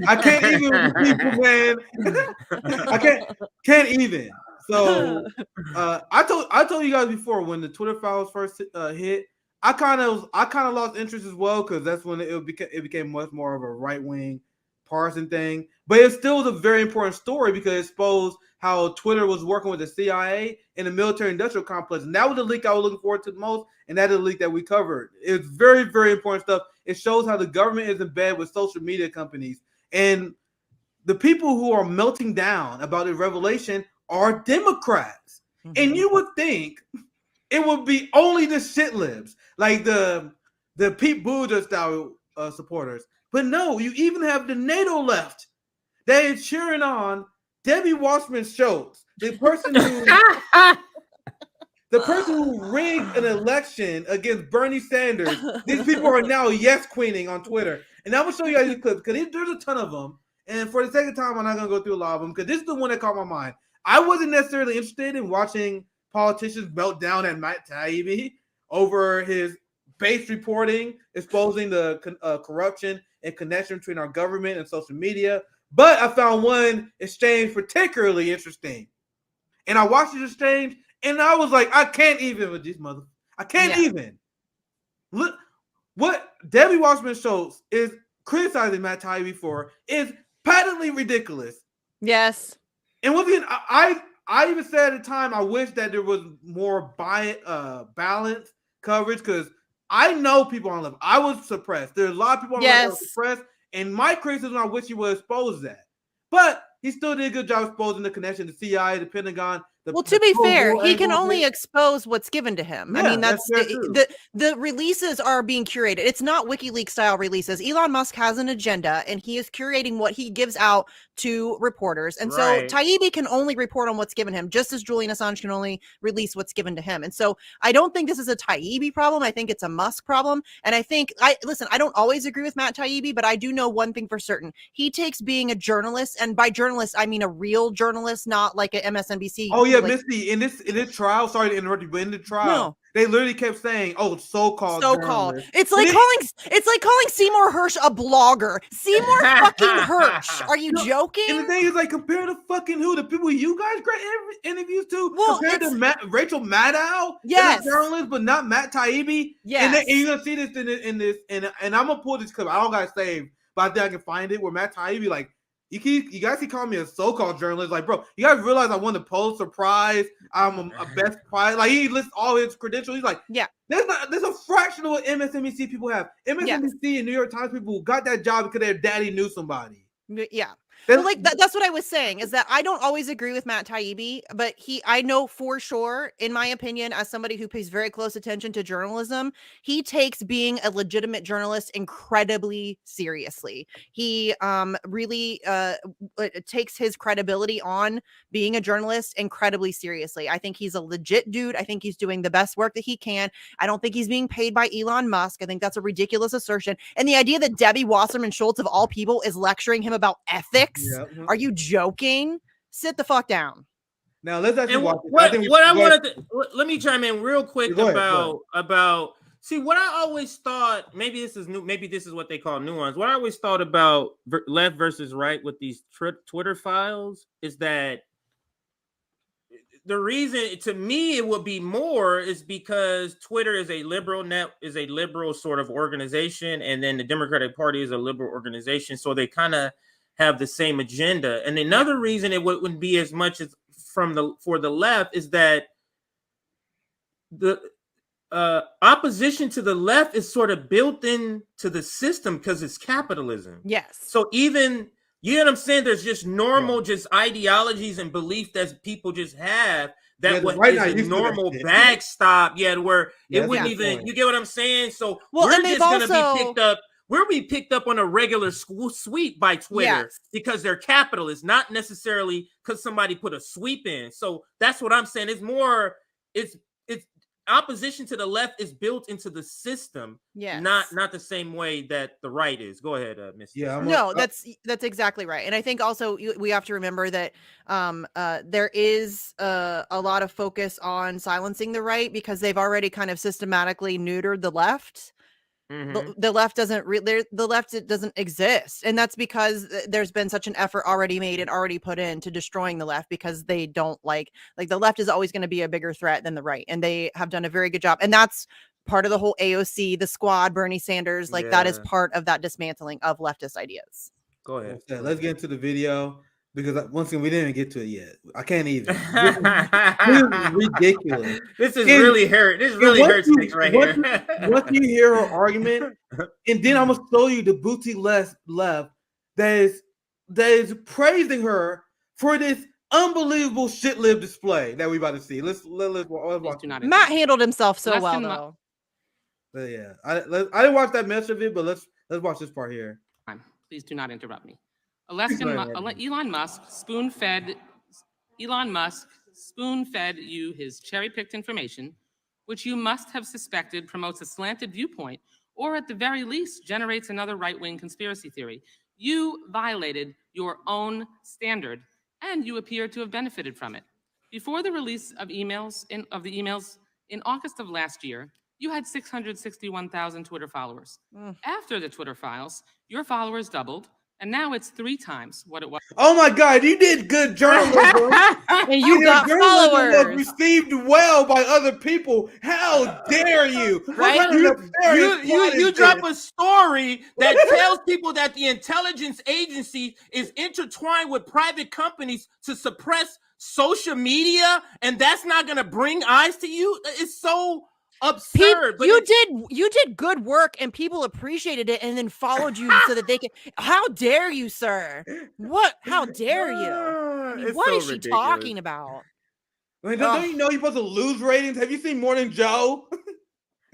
I can't even with the people, man. I can't even. So I told you guys before when the Twitter files first hit, I kind of lost interest as well because that's when it became much more of a right wing partisan thing. But it still was a very important story because it exposed how Twitter was working with the CIA and the military industrial complex. And that was the leak I was looking forward to the most. And that is the leak that we covered. It's very, very important stuff. It shows how the government is in bed with social media companies. And the people who are melting down about the revelation are Democrats. Mm-hmm. And you would think it would be only the shit libs, like the Pete Buttigieg style supporters. But no, you even have the NATO left that is cheering on Debbie Wasserman Schultz, the person who rigged an election against Bernie Sanders. These people are now yes queening on Twitter. And I'm going to show you guys these clips because there's a ton of them. And for the sake of time, I'm not going to go through a lot of them because this is the one that caught my mind. I wasn't necessarily interested in watching politicians melt down at Matt Taibbi over his base reporting, exposing the corruption and connection between our government and social media. But I found one exchange particularly interesting. And I watched the exchange, and I was like, I can't even with these mother. I can't even. Look, what Debbie Wasserman Schultz is criticizing Matt Taibbi for is patently ridiculous. Yes. And once again, I even said at the time, I wish that there was more balanced coverage because I know people on the left. I was suppressed. There's a lot of people on the left that were suppressed. And my criticism, I wish he would expose that. But he still did a good job exposing the connection to CIA, the Pentagon. Well, to be fair, he can only expose what's given to him. Yeah, I mean, that's the releases are being curated. It's not WikiLeaks style releases. Elon Musk has an agenda, and he is curating what he gives out to reporters. And so Taibbi can only report on what's given him, just as Julian Assange can only release what's given to him. And so I don't think this is a Taibbi problem. I think it's a Musk problem. And I think I don't always agree with Matt Taibbi, but I do know one thing for certain. He takes being a journalist, and by journalist I mean a real journalist, not like an MSNBC. Oh yeah, Misty, in this trial, sorry to interrupt you, but in the trial, they literally kept saying, "Oh, so-called." It's like calling Seymour Hersh a blogger. Seymour fucking Hersh. Are you joking? And the thing is, like, compare to fucking who the people you guys grant interviews to. Well, compared to Rachel Maddow, yes, a journalist, but not Matt Taibbi. Yes, and you're gonna see this in this, and I'm gonna pull this clip. I don't got saved, but I think I can find it where Matt Taibbi like. You guys keep calling me a so-called journalist. Like, bro, you guys realize I won the Pulitzer Prize. I'm a best prize. Like, he lists all his credentials. He's like, there's a fraction of what MSNBC people have. MSNBC and New York Times people got that job because their daddy knew somebody. Yeah. Well, like that's what I was saying is that I don't always agree with Matt Taibbi, but I know for sure, in my opinion, as somebody who pays very close attention to journalism, he takes being a legitimate journalist incredibly seriously. He really takes his credibility on being a journalist incredibly seriously. I think he's a legit dude. I think he's doing the best work that he can. I don't think he's being paid by Elon Musk. I think that's a ridiculous assertion. And the idea that Debbie Wasserman Schultz, of all people, is lecturing him about ethics. Yeah. Are you joking? Sit the fuck down. Now let's actually watch let me chime in real quick about see what I always thought. Maybe this is new. Maybe this is what they call nuance. What I always thought about left versus right with these Twitter files is that the reason to me it would be more is because Twitter is a liberal sort of organization, and then the Democratic Party is a liberal organization, so they kind of have the same agenda. And another reason it wouldn't be as much as for the left is that the opposition to the left is sort of built into the system because it's capitalism. Yes. So even, you know what I'm saying? There's just normal just ideologies and belief that people just have that is a normal backstop. Yeah, where it wouldn't even, you get what I'm saying? So we're just going to be picked up. We'll be picked up on a regular sweep by Twitter because they're capitalists, not necessarily because somebody put a sweep in. So that's what I'm saying. It's more, it's opposition to the left is built into the system, not the same way that the right is. Go ahead, Miss. Yeah, no, that's exactly right. And I think also we have to remember that there is a lot of focus on silencing the right because they've already kind of systematically neutered the left. The left doesn't the left doesn't exist, and that's because there's been such an effort already made and already put into destroying the left, because they don't like the left is always going to be a bigger threat than the right, and they have done a very good job, and that's part of the whole AOC, the squad, Bernie Sanders, that is part of that dismantling of leftist ideas. Go ahead. Let's get into the video, because once again we didn't get to it yet. I can't even. This is ridiculous. This is really hurt. This really hurts right here. Once you hear her argument, and then I'm gonna show you the boutique left that is praising her for this unbelievable shit lib display that we about to see. Let's watch. Matt handled himself so well though. But yeah, I didn't watch that mess of it, but let's watch this part here. Please do not interrupt me. Elon Musk spoon-fed you his cherry-picked information, which you must have suspected promotes a slanted viewpoint, or at the very least generates another right-wing conspiracy theory. You violated your own standard, and you appear to have benefited from it. Before the release of the emails in August of last year, you had 661,000 Twitter followers. After the Twitter files, your followers doubled, and now it's 3 times what it was. Oh my God, you did good journalism. And you got followers. Was received well by other people. How dare you? Right? You drop a story that tells people that the intelligence agency is intertwined with private companies to suppress social media, and that's not going to bring eyes to you? It's so absurd. Pete, you did good work, and people appreciated it, and then followed you so that they can. How dare you, sir? What? How dare you? I mean, what is she talking about? Don't you know you're supposed to lose ratings? Have you seen Morning Joe?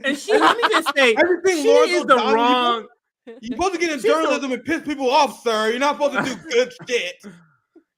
And let me just say, she is the wrong. You're supposed to get in journalism and piss people off, sir. You're not supposed to do good shit.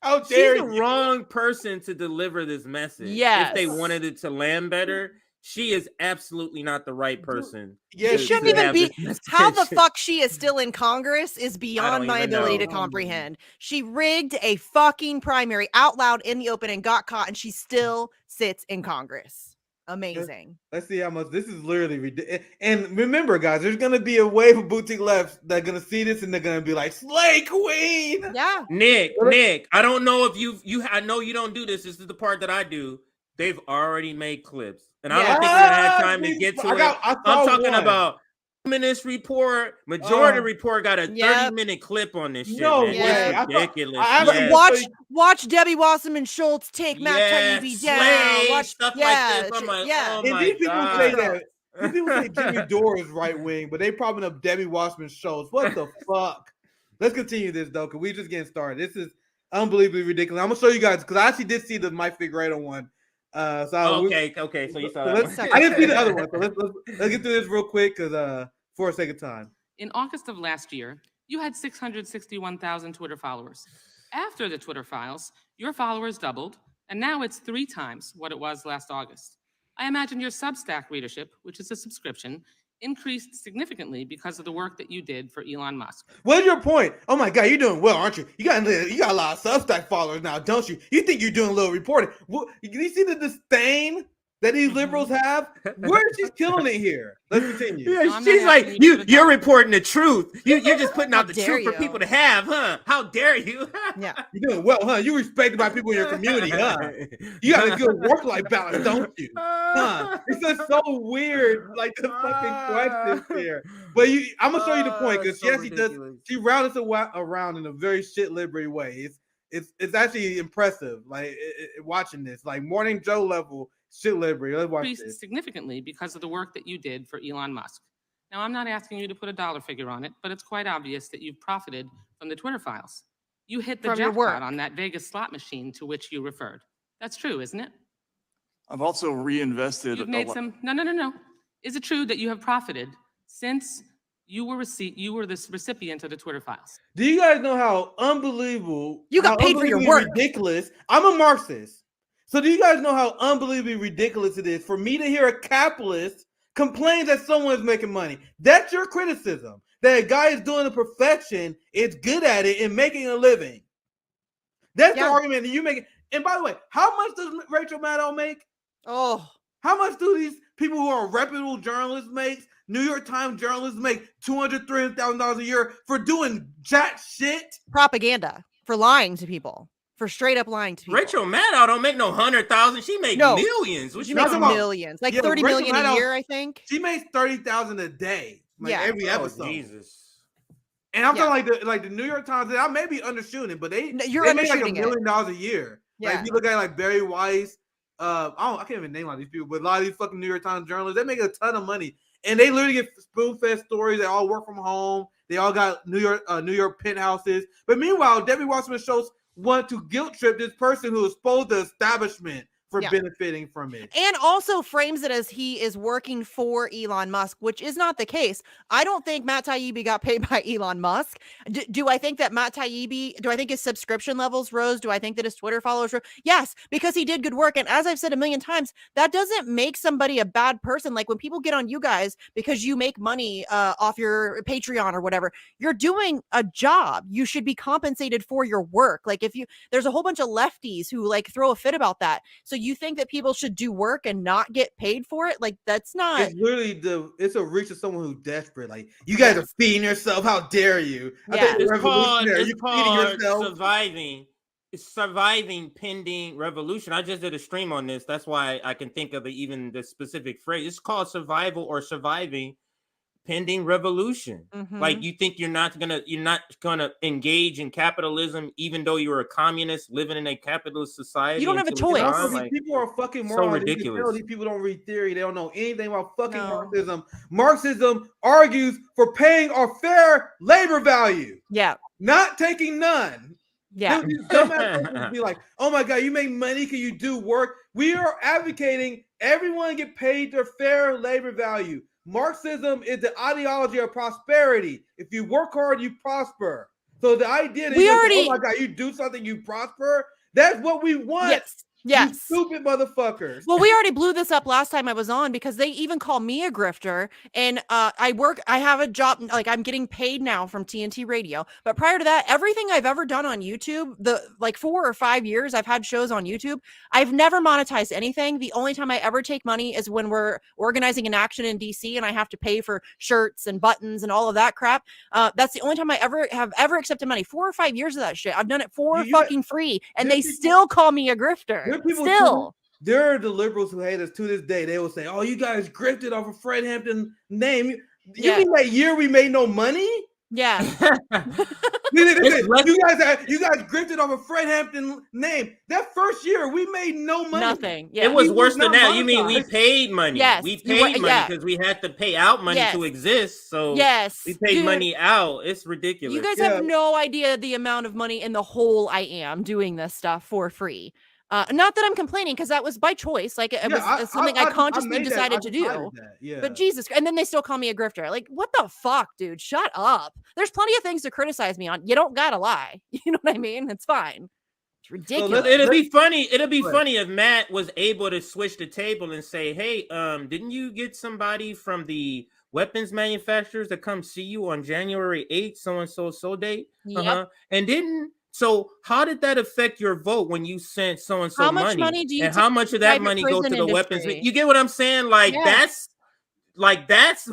How dare you? She's the wrong person to deliver this message. Yes. If they wanted it to land better. She is absolutely not the right person. Yeah, it shouldn't even be. How the fuck she is still in Congress is beyond my ability to comprehend. She rigged a fucking primary out loud in the open and got caught, and she still sits in Congress. Amazing. Let's see how much this is literally ridiculous. And remember, guys, there's gonna be a wave of boutique lefts that are gonna see this and they're gonna be like, "Slay Queen." Yeah. Nick, I don't know if I know you don't do this. This is the part that I do. They've already made clips. And I don't think we're gonna have time to get to it. I'm talking about Feminist Report, Majority Report got a 30-minute clip on this shit. No man. way. It's ridiculous. Watch Debbie Wasserman Schultz take Matt Taibbi down. Watch stuff like this. I'm like, oh and my these people God. say that. These people say Jimmy Dore is right wing, but they propping up Debbie Wasserman Schultz. What the fuck? Let's continue this though, because we just getting started. This is unbelievably ridiculous. I'm gonna show you guys because I actually did see the Mike Figueredo one. Okay. So you saw that one. I didn't see the other one. So let's get through this real quick because for a second time. In August of last year, you had 661,000 Twitter followers. After the Twitter files, your followers doubled, and now it's 3 times what it was last August. I imagine your Substack readership, which is a subscription, increased significantly because of the work that you did for Elon Musk. What's your point? Oh my God, you're doing well, aren't you? You got a lot of Substack followers now, don't you? You think you're doing a little reporting? Well, you see the disdain that these liberals have? Where is she killing it here? Let's continue. Yeah, she's like, you're reporting the truth. You're just putting out the truth for people to have, huh? How dare you? Yeah, you're doing well, huh? You're respected by people in your community, huh? You got a good work-life balance, don't you? Huh? It's just so weird, like the fucking questions here. But I'm gonna show you the point because she does. She rounds us around in a very shit liberty way. It's actually impressive. Like watching this, like Morning Joe level. Shit liberty. Let's watch this. Significantly because of the work that you did for Elon Musk. Now, I'm not asking you to put a dollar figure on it, but it's quite obvious that you've profited from the Twitter files. You hit the jackpot on that Vegas slot machine to which you referred. That's true, isn't it? I've also reinvested. You've made some. No. Is it true that you have profited since you were the recipient of the Twitter files? Do you guys know how unbelievable you got paid for your work? Ridiculous. I'm a Marxist. So do you guys know how unbelievably ridiculous it is for me to hear a capitalist complain that someone is making money? That's your criticism. That a guy is doing a profession, is good at it, and making a living. That's the argument that you make. And by the way, how much does Rachel Maddow make? Oh. How much do these people who are reputable journalists makes. New York Times journalists make $200,000, $300,000 a year for doing jack shit. Propaganda, for lying to people, for straight up lying to people. Rachel Maddow don't make no 100,000. She make millions. She makes millions, like 30 million a year, I think. She makes 30,000 a day, every episode. Jesus. And I'm talking like the New York Times. I may be undershooting it, but they make like $1 million a year. Yeah. Like if you look at like Barry Weiss, I can't even name a lot of these people, but a lot of these fucking New York Times journalists, they make a ton of money, and they literally get spoon-fed stories. They all work from home. They all got New York penthouses. But meanwhile, Debbie Wasserman Schultz wanted to guilt trip this person who exposed the establishment for benefiting from it. And also frames it as he is working for Elon Musk, which is not the case. I don't think Matt Taibbi got paid by Elon Musk. Do I think that do I think his subscription levels rose? Do I think that his Twitter followers rose? Yes, because he did good work. And as I've said a million times, that doesn't make somebody a bad person. Like when people get on you guys because you make money off your Patreon or whatever, you're doing a job. You should be compensated for your work. Like there's a whole bunch of lefties who like throw a fit about that. So you think that people should do work and not get paid for it? Like that's not. It's literally it's a reach of someone who's desperate. Like you guys are feeding yourself. How dare you? It's called surviving. It's surviving pending revolution. I just did a stream on this. That's why I can think of even the specific phrase. It's called survival or surviving pending revolution. Like you think you're not gonna engage in capitalism, even though you're a communist living in a capitalist society. You don't have a choice. Like, people are fucking morons. So ridiculous. These people don't read theory. They don't know anything about fucking Marxism. Marxism argues for paying our fair labor value. Yeah. Not taking none. Yeah. These dumbass be like, oh my God, you make money because you do work. We are advocating everyone get paid their fair labor value. Marxism is the ideology of prosperity. If you work hard, you prosper. So the idea that oh my God, you do something, you prosper. That's what we want. Yes. You stupid motherfuckers. Well, we already blew this up last time I was on because they even call me a grifter. And I have a job, like I'm getting paid now from TNT Radio. But prior to that, everything I've ever done on YouTube, the like 4 or 5 years I've had shows on YouTube, I've never monetized anything. The only time I ever take money is when we're organizing an action in DC and I have to pay for shirts and buttons and all of that crap. That's the only time I have ever accepted money. 4 or 5 years of that shit. I've done it for fucking free. And they still call me a grifter. There are the liberals who hate us to this day. They will say, "Oh, you guys grifted off of Fred Hampton's name." You mean that year we made no money? Yeah. you guys grifted off of Fred Hampton's name. That first year we made no money. Nothing. Yeah. It was worse than that. You mean we paid money? Yes. We paid money because we had to pay out money to exist. So we paid money out. It's ridiculous. You guys have no idea the amount of money in the hole I am doing this stuff for free. Not that I'm complaining because that was by choice. Like it was something I consciously decided to do. But Jesus, and then they still call me a grifter. Like, what the fuck, dude? Shut up. There's plenty of things to criticize me on. You don't gotta lie. You know what I mean? It's fine. It's ridiculous. So it'll be funny. It'll be funny if Matt was able to switch the table and say, "Hey, didn't you get somebody from the weapons manufacturers to come see you on January 8th, so date?" And didn't. So how did that affect your vote when you sent so-and-so money? How much money do you and how much of that money goes to the weapons? You get what I'm saying? Like that's that's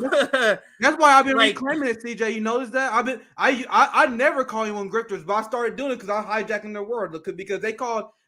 why I've been reclaiming it, CJ. You notice that? I never call anyone grifters, but I started doing it because I'm hijacking their word. Because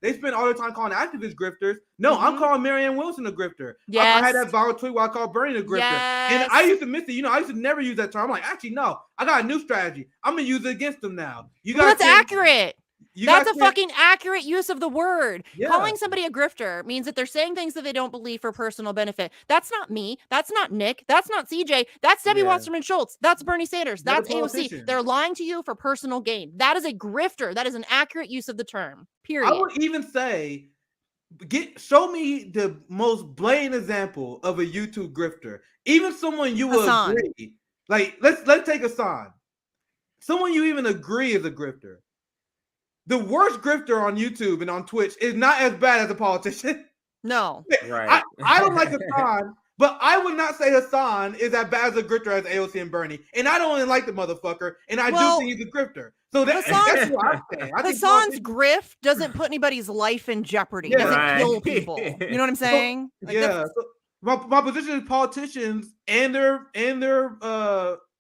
they spend all their time calling activists grifters. No, I'm calling Marianne Wilson a grifter. I had that viral tweet where I called Bernie a grifter. And I used to miss it. I used to never use that term. I'm like, actually, no, I got a new strategy. I'm gonna use it against them now. That's accurate. That's a fucking accurate use of the word. Yeah. Calling somebody a grifter means that they're saying things that they don't believe for personal benefit. That's not me. That's not Nick. That's not CJ. That's Debbie Wasserman Schultz. That's Bernie Sanders. That's AOC. They're lying to you for personal gain. That is a grifter. That is an accurate use of the term. Period. I would even say, show me the most blatant example of a YouTube grifter. Even someone you will agree. Like, let's take Hassan. Someone you even agree is a grifter. The worst grifter on YouTube and on Twitch is not as bad as a politician. No. Right. I don't like Hassan, but I would not say Hassan is as bad as a grifter as AOC and Bernie. And I don't even like the motherfucker. And I do think he's a grifter. So that's what I'm saying. Hassan's grift doesn't put anybody's life in jeopardy. It doesn't kill people. You know what I'm saying? My position is politicians and their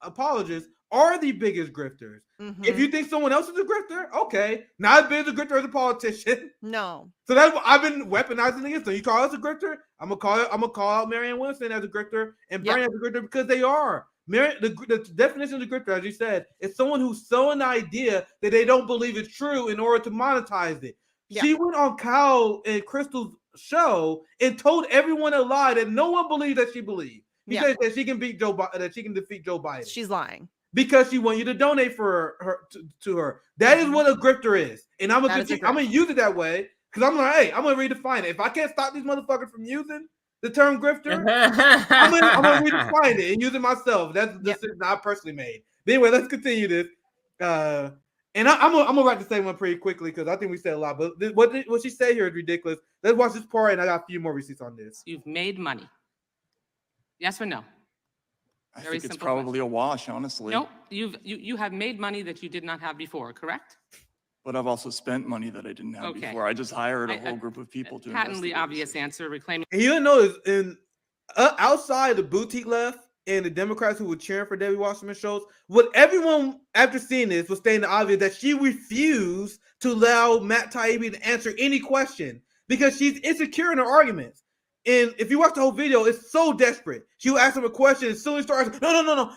apologists are the biggest grifters. Mm-hmm. If you think someone else is a grifter, okay, not as big as a grifter as a politician. No. So that's what I've been weaponizing against them. You call us a grifter, I'm gonna call out Marianne Williamson as a grifter and Bernie as a grifter because they are. The definition of the grifter, as you said, is someone who's selling an idea that they don't believe is true in order to monetize it. Yeah. She went on Kyle and Crystal's show and told everyone a lie that no one believed that she believed because that she can beat that she can defeat Joe Biden. She's lying because she wants you to donate for her to her. That is what a grifter is, and I'm gonna use it that way because I'm like, hey, I'm gonna redefine it. If I can't stop these motherfuckers from using the term grifter, I'm gonna redefine it and use it myself. That's the decision I personally made. But anyway, let's continue this. And I'm gonna write the same one pretty quickly because I think we said a lot. But what she said here is ridiculous. Let's watch this part, and I got a few more receipts on this. You've made money. Yes or no? I think it's probably a wash, honestly. No, you have made money that you did not have before, correct? But I've also spent money that I didn't have before. I just hired a whole group of people to patently obvious answer, reclaiming. And you didn't know this outside the boutique left and the Democrats who were cheering for Debbie Wasserman Schultz, what everyone after seeing this was stating the obvious that she refused to allow Matt Taibbi to answer any question because she's insecure in her arguments. And if you watch the whole video, it's so desperate. She'll ask him a question and soon starts, no.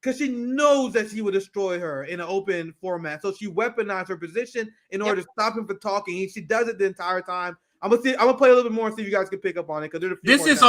Because she knows that she would destroy her in an open format. So she weaponized her position in order to stop him from talking. She does it the entire time. I'm gonna play a little bit more and see if you guys can pick up on it because this is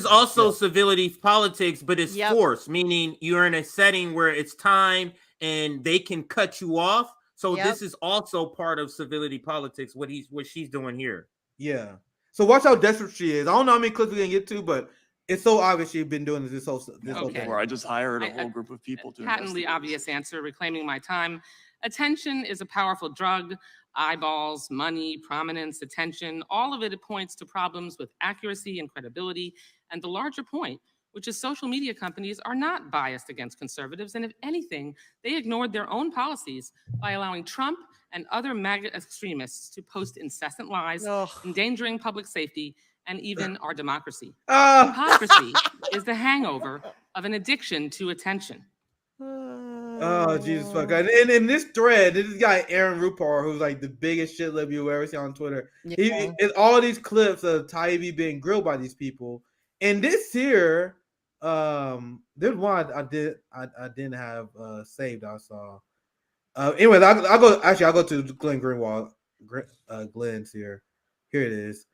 also civility politics, but it's force, meaning you're in a setting where it's time and they can cut you off. So this is also part of civility politics. What she's doing here. Yeah. So watch how desperate she is. I don't know how many clips we can get to, but it's so obvious she's been doing this whole thing. Where I just hired a whole group of people to patently obvious answer, reclaiming my time. Attention is a powerful drug. Eyeballs, money, prominence, attention, all of it points to problems with accuracy and credibility. And the larger point, which is social media companies are not biased against conservatives. And if anything, they ignored their own policies by allowing Trump and other MAGA extremists to post incessant lies, endangering public safety and even our democracy. Hypocrisy is the hangover of an addiction to attention. Oh, Jesus fuck. And in this thread, this guy Aaron Rupar, who's like the biggest shit lib you ever see on Twitter. Yeah. It's all these clips of Taibbi being grilled by these people. And this here, there's one I didn't have saved. I saw. Anyways, I'll go to Glenn Greenwald. Glenn's here. Here it is.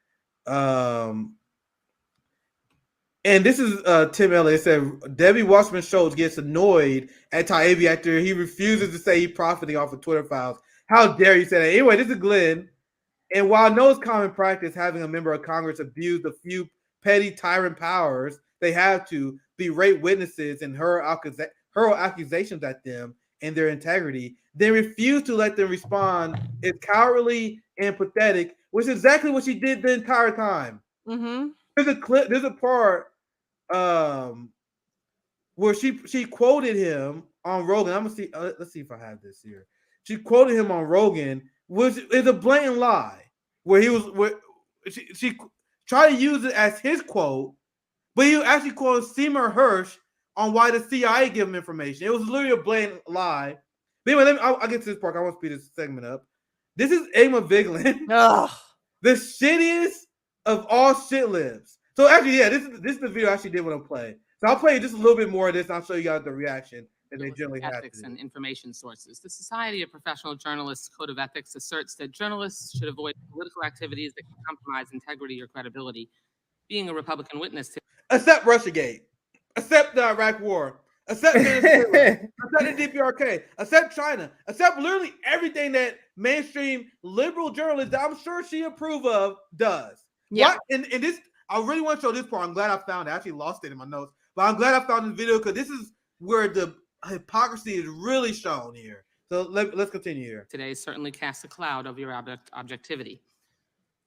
And this is Tim Elliott. It said Debbie Wasserman Schultz gets annoyed at Taibbi after he refuses to say he's profiting off of Twitter files. How dare you say that? Anyway, this is Glenn. And while I know it's common practice having a member of Congress abuse the few petty tyrant powers they have to berate witnesses and hurl accusations at them and their integrity, they refuse to let them respond. It's cowardly and pathetic, which is exactly what she did the entire time. Mm-hmm. There's a part where she quoted him on Rogan. I'm gonna see. Let's see if I have this here. She quoted him on Rogan, which is a blatant lie. She tried to use it as his quote, but he actually quoted Seymour Hersh on why the CIA gave him information. It was literally a blatant lie. But anyway, I'll get to this part. I want to speed this segment up. This is Emma Vigeland, the shittiest of all shit libs. So actually, this is the video I actually did want to play. So I'll play just a little bit more of this, and I'll show you guys the reaction that they generally have. Ethics and information sources. The Society of Professional Journalists Code of Ethics asserts that journalists should avoid political activities that can compromise integrity or credibility. Being a Republican witness to accept Russiagate, accept the Iraq War, accept Venezuela, accept the DPRK, accept China, accept literally everything that mainstream liberal journalists that I'm sure she approve of does. Yeah. And this, I really want to show this part. I'm glad I found it. I actually lost it in my notes, but I'm glad I found this video because this is where the hypocrisy is really shown here. So let's continue here. Today certainly casts a cloud over your objectivity.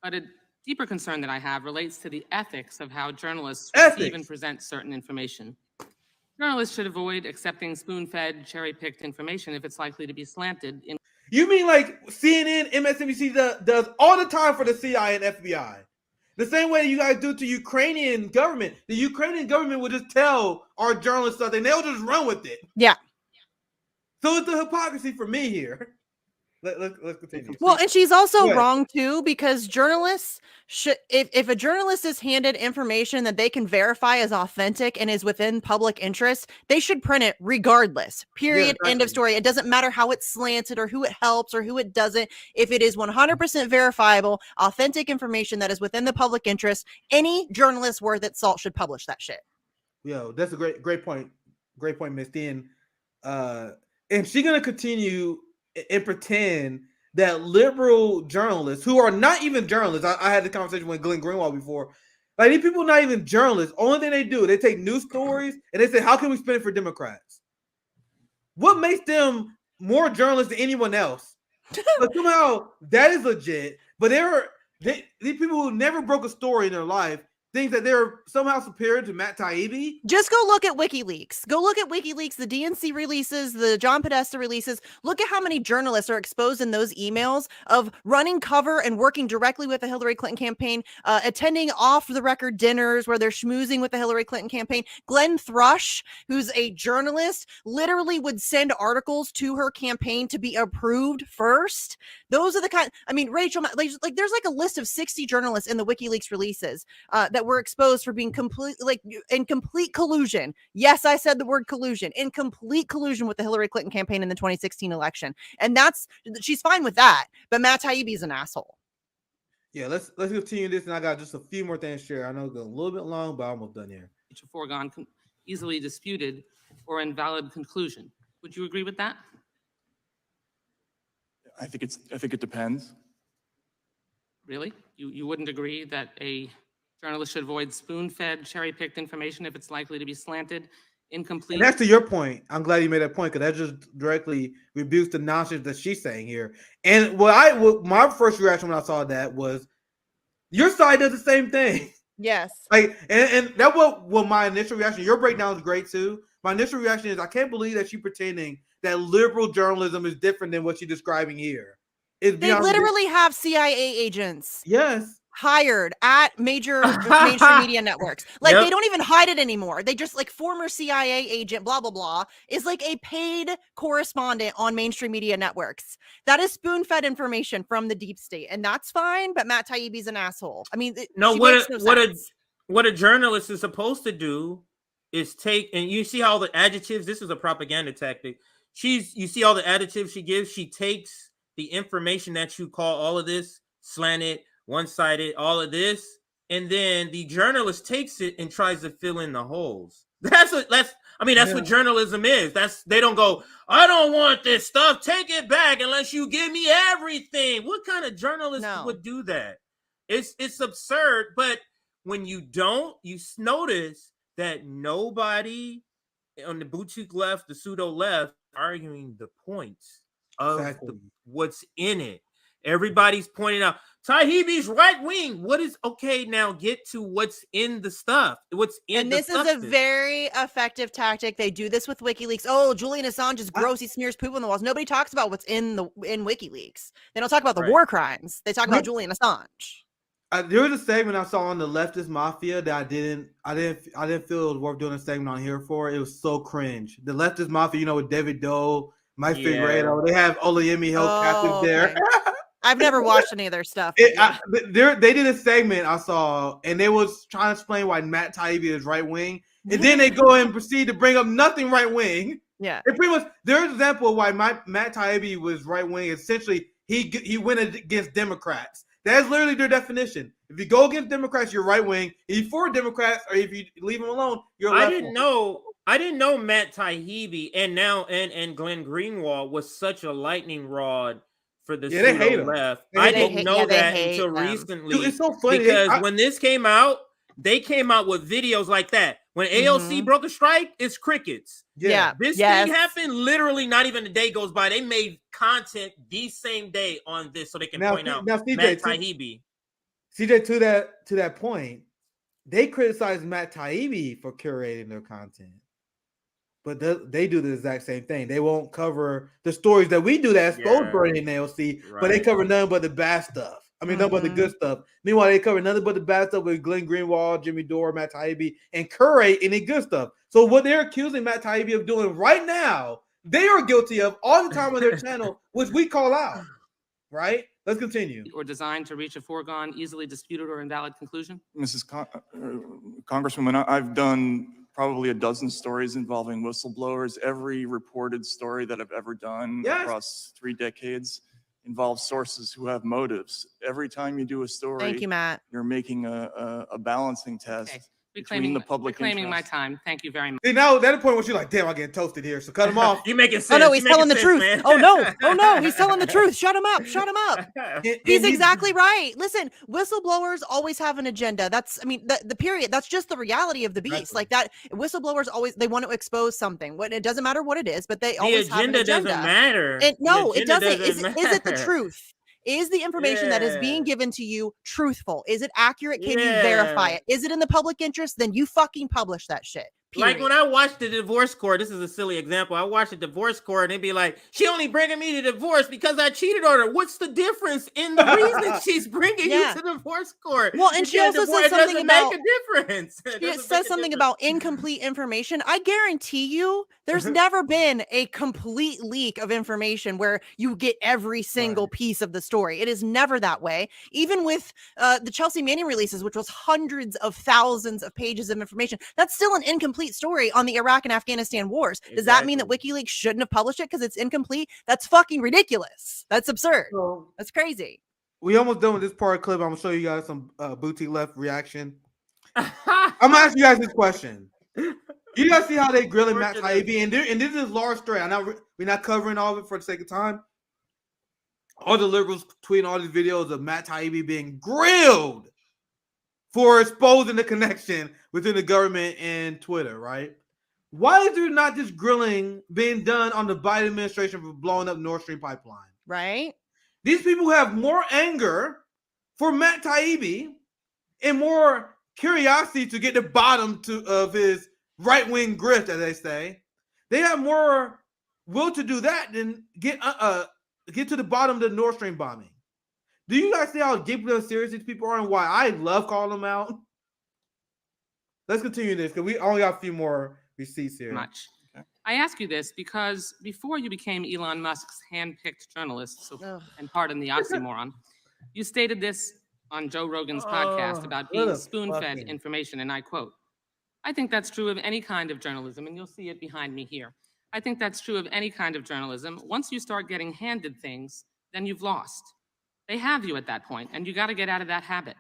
But a deeper concern that I have relates to the ethics of how journalists receive and present certain information. Journalists should avoid accepting spoon-fed, cherry-picked information if it's likely to be slanted. You mean like CNN, MSNBC does all the time for the CIA and FBI? The same way you guys do to Ukrainian government. The Ukrainian government will just tell our journalists something. They'll just run with it. Yeah. So it's the hypocrisy for me here. Let's continue. Well, and she's also wrong too, because journalists should, if a journalist is handed information that they can verify as authentic and is within public interest, they should print it regardless. Period. Yeah, exactly. End of story. It doesn't matter how it's slanted or who it helps or who it doesn't. If it is 100% verifiable, authentic information that is within the public interest, any journalist worth its salt should publish that shit. Yo, that's a great point. Great point, Miss Dean. And she's gonna continue and pretend that liberal journalists who are not even journalists. I had the conversation with Glenn Greenwald before. Like, these people not even journalists. Only thing they do, they take news stories and they say, how can we spin it for Democrats? What makes them more journalists than anyone else? But somehow that is legit. But these people who never broke a story in their life think that they're somehow superior to Matt Taibbi. Just go look at WikiLeaks. Go look at WikiLeaks, the DNC releases, the John Podesta releases. Look at how many journalists are exposed in those emails of running cover and working directly with the Hillary Clinton campaign, attending off-the-record dinners where they're schmoozing with the Hillary Clinton campaign. Glenn Thrush, who's a journalist, literally would send articles to her campaign to be approved first. Those are the kind. I mean, Rachel, like there's like a list of 60 journalists in the WikiLeaks releases that were exposed for being in complete collusion. Yes, I said the word collusion. In complete collusion with the Hillary Clinton campaign in the 2016 election. And she's fine with that. But Matt Taibbi is an asshole. Yeah, let's continue this. And I got just a few more things to share. I know it's a little bit long, but I'm almost done here. It's a foregone, easily disputed or invalid conclusion. Would you agree with that? I think it depends. Really? You wouldn't agree that a journalist should avoid spoon-fed, cherry-picked information if it's likely to be slanted, incomplete? And that's to your point. I'm glad you made that point, because that just directly rebukes the nonsense that she's saying here. And my first reaction when I saw that was, your side does the same thing. Yes. Like, and that was my initial reaction. Your breakdown is great too. My initial reaction is, I can't believe that she's pretending that liberal journalism is different than what she's describing here. They literally have CIA agents. Yes. Hired at major mainstream media networks. Like, They don't even hide it anymore. They just, like, former CIA agent, blah, blah, blah, is like a paid correspondent on mainstream media networks. That is spoon-fed information from the deep state. And that's fine, but Matt Taibbi's an asshole. I mean, what a journalist is supposed to do is take, and you see how the adjectives, this is a propaganda tactic. You see all the adjectives she gives. She takes the information that you call all of this slanted, one-sided, all of this, and then the journalist takes it and tries to fill in the holes. That's what journalism is. They don't go, I don't want this stuff, take it back unless you give me everything. What kind of journalist would do that? It's absurd. But when you don't, you notice that nobody on the boutique left, the pseudo left, arguing the points of what's in it. Everybody's pointing out Taibbi's right wing. What is okay? Now get to what's in the stuff. What's in and this is a very effective tactic. They do this with WikiLeaks. Oh, Julian Assange is gross. He smears poop on the walls. Nobody talks about what's in WikiLeaks. They don't talk about the war crimes. They talk about Julian Assange. There was a segment I saw on the Leftist Mafia that I didn't feel it was worth doing a segment on here for. It was so cringe. The Leftist Mafia, with David Doe, Mike Figueredo, they have Olayemi held captive there. Okay. I've never watched any of their stuff. They did a segment I saw, and they was trying to explain why Matt Taibbi is right wing, and then they go and proceed to bring up nothing right wing. Yeah, it pretty much their example of why Matt Taibbi was right wing. Essentially, he went against Democrats. That's literally their definition. If you go against Democrats, you're right wing. If you for Democrats, or if you leave them alone, you're left wing. I didn't know Matt Taibbi and Glenn Greenwald was such a lightning rod for the pseudo left. I didn't know that until recently. Dude, it's so funny because when this came out, they came out with videos like that. When AOC broke a strike, it's crickets. Yeah. This thing happened literally not even a day goes by. They made content the same day on this so they can point out Matt Taibbi. CJ, to that point, they criticize Matt Taibbi for curating their content. But they do the exact same thing. They won't cover the stories that we do that expose Bernie and AOC, but they cover none but the bad stuff. I mean, nothing but the good stuff. Meanwhile, they cover nothing but the bad stuff with Glenn Greenwald, Jimmy Dore, Matt Taibbi, and curate any good stuff. So what they're accusing Matt Taibbi of doing right now, they are guilty of all the time on their channel, which we call out. Right? Let's continue. Or designed to reach a foregone, easily disputed or invalid conclusion? Mrs. Congresswoman, I've done probably a dozen stories involving whistleblowers. Every reported story that I've ever done across 3 decades involves sources who have motives. Every time you do a story, thank you, Matt. You're making a balancing test. Okay. Between the public reclaiming my interest. time. Thank you very much. See, now that point where she's like, damn, I get toasted here. So cut him off. You make it sense. Oh no, he's telling the truth. Man. Oh no, he's telling the truth. Shut him up. Shut him up. He's exactly right. Listen, whistleblowers always have an agenda. That's, I mean, the period. That's just the reality of the beast. Exactly. Like that, whistleblowers always, they want to expose something. What, it doesn't matter what it is, but they always have an agenda. Doesn't matter. No, it doesn't. Is it the truth? Is the information that is being given to you truthful? Is it accurate? Can you verify it? Is it in the public interest? Then you fucking publish that shit. Period. Like when I watched the divorce court, this is a silly example. I watched the divorce court and it'd be like, she only bringing me to divorce because I cheated on her. What's the difference in the reason she's bringing you to divorce court? Well, and she also says something about make a difference. She says something about incomplete information. I guarantee you, there's never been a complete leak of information where you get every single piece of the story. It is never that way. Even with the Chelsea Manning releases, which was hundreds of thousands of pages of information, that's still an incomplete story on the Iraq and Afghanistan wars. Does that mean that WikiLeaks shouldn't have published it because it's incomplete? That's fucking ridiculous. That's absurd. That's crazy. We almost done with this part of the clip. I'm gonna show you guys some boutique left reaction. I'm gonna ask you guys this question. You guys see how they grilling Matt Taibbi, and this is large story. We're not covering all of it for the sake of time. All the liberals tweeting all these videos of Matt Taibbi being grilled for exposing the connection within the government and Twitter, right? Why is there not this grilling being done on the Biden administration for blowing up Nord Stream pipeline? Right? These people have more anger for Matt Taibbi and more curiosity to get the bottom of his right-wing grift, as they say. They have more will to do that than get to the bottom of the Nord Stream bombing. Do you guys see how deeply unserious these people are and why I love calling them out? Let's continue this because we only got a few more receipts here. Much. Okay. I ask you this because before you became Elon Musk's hand-picked journalist, and pardon the oxymoron, you stated this on Joe Rogan's podcast about being spoon-fed information, and I quote, "I think that's true of any kind of journalism," and you'll see it behind me here. "I think that's true of any kind of journalism. Once you start getting handed things, then you've lost. They have you at that point, and you got to get out of that habit.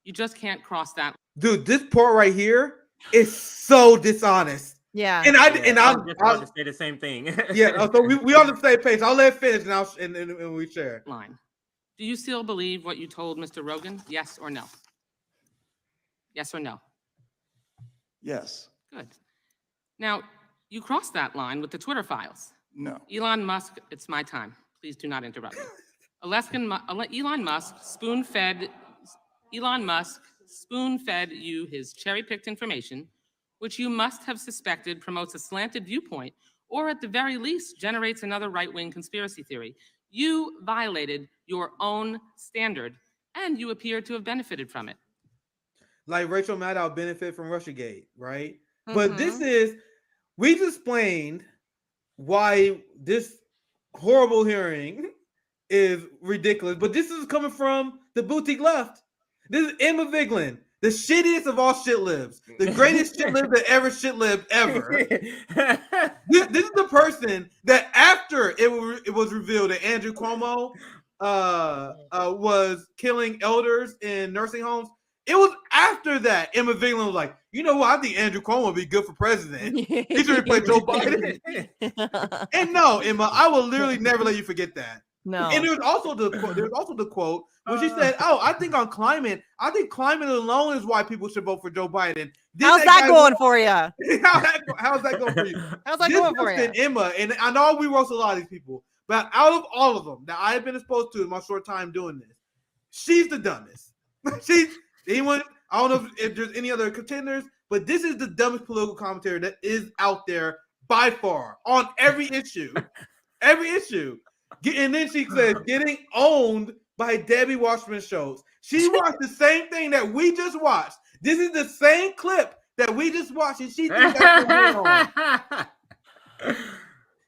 You just can't cross that." Dude, this part right here is so dishonest. Yeah. And I'll just say the same thing. Yeah. So we on the same page. I'll let it finish and we share. Line. Do you still believe what you told Mr. Rogan? Yes or no? Yes or no? Yes. Good. Now, you crossed that line with the Twitter files. No. Elon Musk, it's my time. Please do not interrupt me. Elon Musk spoon-fed you his cherry-picked information, which you must have suspected promotes a slanted viewpoint, or at the very least generates another right-wing conspiracy theory. You violated your own standard, and you appear to have benefited from it. Like Rachel Maddow benefit from Russiagate, right? But we've explained why this horrible hearing is ridiculous, but this is coming from the boutique left. This is Emma Vigeland, the shittiest of all shit libs, the greatest shit lib that ever shit lived ever. This is the person that after it was revealed that Andrew Cuomo was killing elders in nursing homes, it was after that Emma Vigeland was like, you know what? I think Andrew Cuomo would be good for president. He should replace Joe Biden. And no, Emma, I will literally never let you forget that. No. And there's also the quote where she said, "Oh, I think climate alone is why people should vote for Joe Biden." How's that going for you? How's that going for you? How's that going for you? Emma, and I know we roast a lot of these people, but out of all of them that I have been exposed to in my short time doing this, she's the dumbest. I don't know if there's any other contenders, but this is the dumbest political commentary that is out there by far on every issue. Every issue. And then she says, getting owned by Debbie Wasserman Schultz. She watched the same thing that we just watched. This is the same clip that we just watched, and she thinks that's what's going on.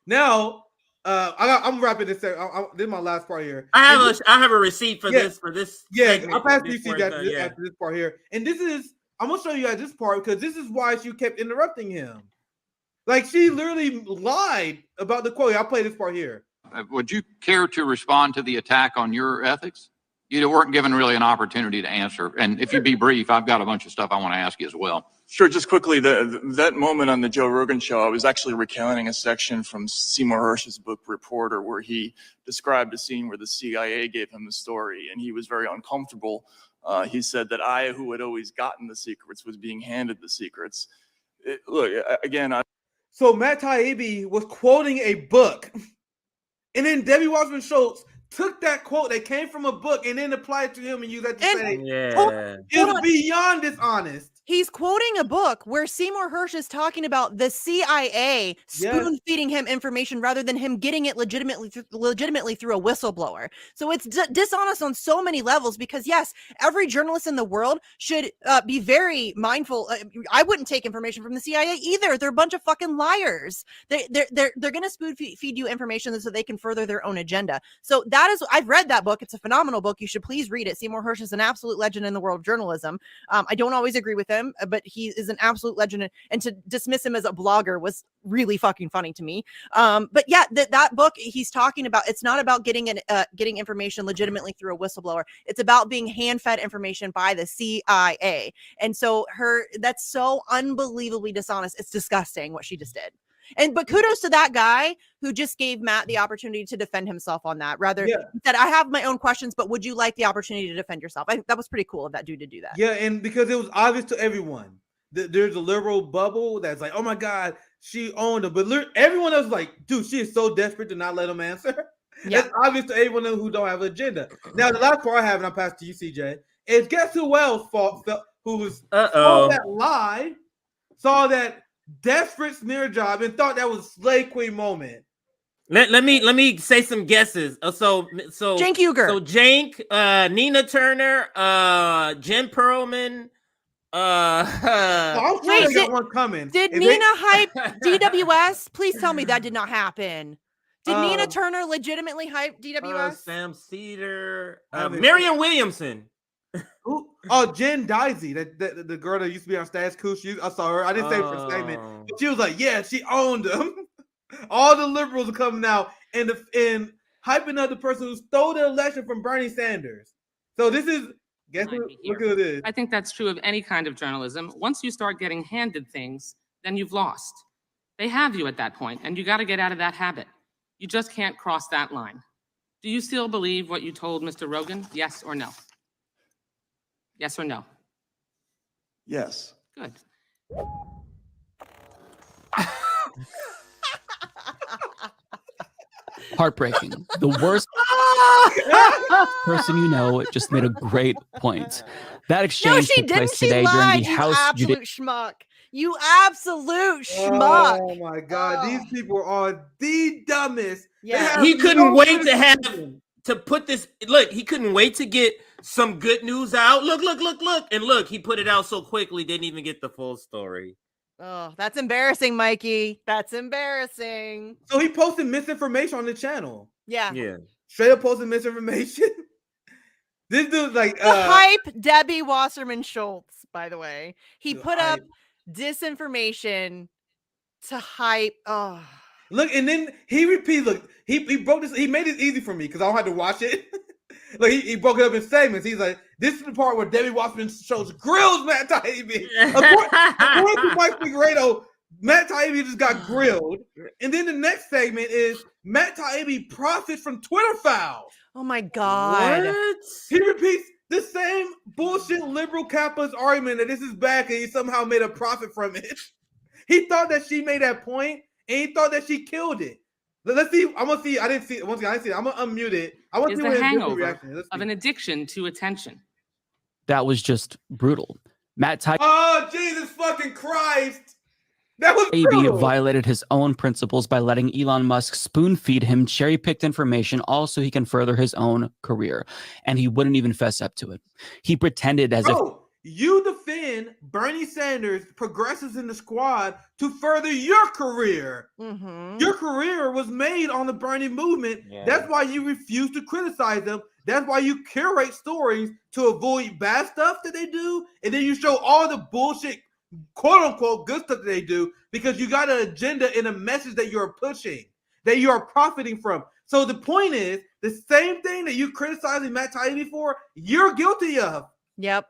Now, I'm wrapping this. This is my last part here. I have a receipt for this. Yeah, I'll pass you after this part here. And this is, I'm gonna show you guys this part because this is why she kept interrupting him. Like she literally lied about the quote. I'll play this part here. Would you care to respond to the attack on your ethics? You weren't given really an opportunity to answer. And if you be brief, I've got a bunch of stuff I want to ask you as well. Sure, just quickly, that moment on the Joe Rogan show, I was actually recounting a section from Seymour Hersh's book Reporter, where he described a scene where the CIA gave him a story, and he was very uncomfortable. He said that I, who had always gotten the secrets, was being handed the secrets. So Matt Taibbi was quoting a book, and then Debbie Wasserman Schultz took that quote that came from a book and then applied it to him and used that to say, it was beyond dishonest. He's quoting a book where Seymour Hersh is talking about the CIA spoon-feeding him information rather than him getting it legitimately through a whistleblower. So it's dishonest on so many levels because, yes, every journalist in the world should be very mindful. I wouldn't take information from the CIA either. They're a bunch of fucking liars. They're going to spoon-feed you information so they can further their own agenda. So that is, I've read that book. It's a phenomenal book. You should please read it. Seymour Hersh is an absolute legend in the world of journalism. I don't always agree with him, but he is an absolute legend, and to dismiss him as a blogger was really fucking funny to me. But yeah, that book he's talking about, it's not about getting information legitimately through a whistleblower. It's about being hand-fed information by the CIA. And so that's so unbelievably dishonest. It's disgusting what she just did. But kudos to that guy who just gave Matt the opportunity to defend himself on that. Rather, he said, I have my own questions, but would you like the opportunity to defend yourself? I think that was pretty cool of that dude to do that. Yeah, and because it was obvious to everyone. There's a liberal bubble that's like, oh my God, she owned him. But everyone else was like, dude, she is so desperate to not let him answer. Yeah. It's obvious to everyone who don't have an agenda. Now, the last part I have, and I'll pass to you, CJ, is guess who else saw that lie, saw that desperate smear job and thought that was a slave queen moment. Let me say some guesses. So Cenk Uygur. So Cenk, Nina Turner, Jen Perlman. I'm sure they got one coming. Did Nina hype DWS? Please tell me that did not happen. Did Nina Turner legitimately hype DWS? Sam Cedar, Marianne Williamson. Jen Dicey, the girl that used to be on Status Coup. I saw her. I didn't say for a statement, but she was like, yeah, she owned them. All the liberals are coming out and hyping up the person who stole the election from Bernie Sanders. So this is, look at this. I think that's true of any kind of journalism. Once you start getting handed things, then you've lost. They have you at that point, and you got to get out of that habit. You just can't cross that line. Do you still believe what you told Mr. Rogan? Yes or no? Yes or no? Yes. Good. Heartbreaking. The worst person you know just made a great point. That exchange took place today during the House absolute schmuck. You absolute schmuck. Oh my God. These people are the dumbest. Yeah. He couldn't wait to put this. Look, he couldn't wait to get some good news out. Look. And look, he put it out so quickly, didn't even get the full story. Oh, that's embarrassing, Mikey. That's embarrassing. So he posted misinformation on the channel. Yeah. Straight up posted misinformation. This dude's like the hype Debbie Wasserman Schultz, by the way. He put up disinformation to hype. Oh. Look, and then he repeats, look, he broke this, he made it easy for me because I don't have to watch it. Like he broke it up in segments. He's like, this is the part where Debbie Wasserman Schultz grills Matt Taibbi. According to Mike Figueredo, Matt Taibbi just got grilled. And then the next segment is Matt Taibbi profits from Twitter files. Oh my God. What? He repeats the same bullshit liberal capitalist argument that this is back and he somehow made a profit from it. He thought that she made that point and he thought that she killed it. Let's see. I'm gonna see. I didn't see it. Once again, I didn't see it. I'm gonna unmute it. I want to see the what his hangover reaction is. of an addiction to attention. That was just brutal. Matt Taibbi. Oh, Jesus fucking Christ. That was Taibbi violated his own principles by letting Elon Musk spoon feed him cherry-picked information all so he can further his own career. And he wouldn't even fess up to it. He pretended as if... You defend Bernie Sanders, progressives in the squad, to further your career. Mm-hmm. Your career was made on the Bernie movement. Yeah. That's why you refuse to criticize them. That's why you curate stories to avoid bad stuff that they do. And then you show all the bullshit, quote unquote, good stuff that they do, because you got an agenda and a message that you're pushing, that you are profiting from. So the point is, the same thing that you're criticizing Matt Taibbi for, you're guilty of. Yep.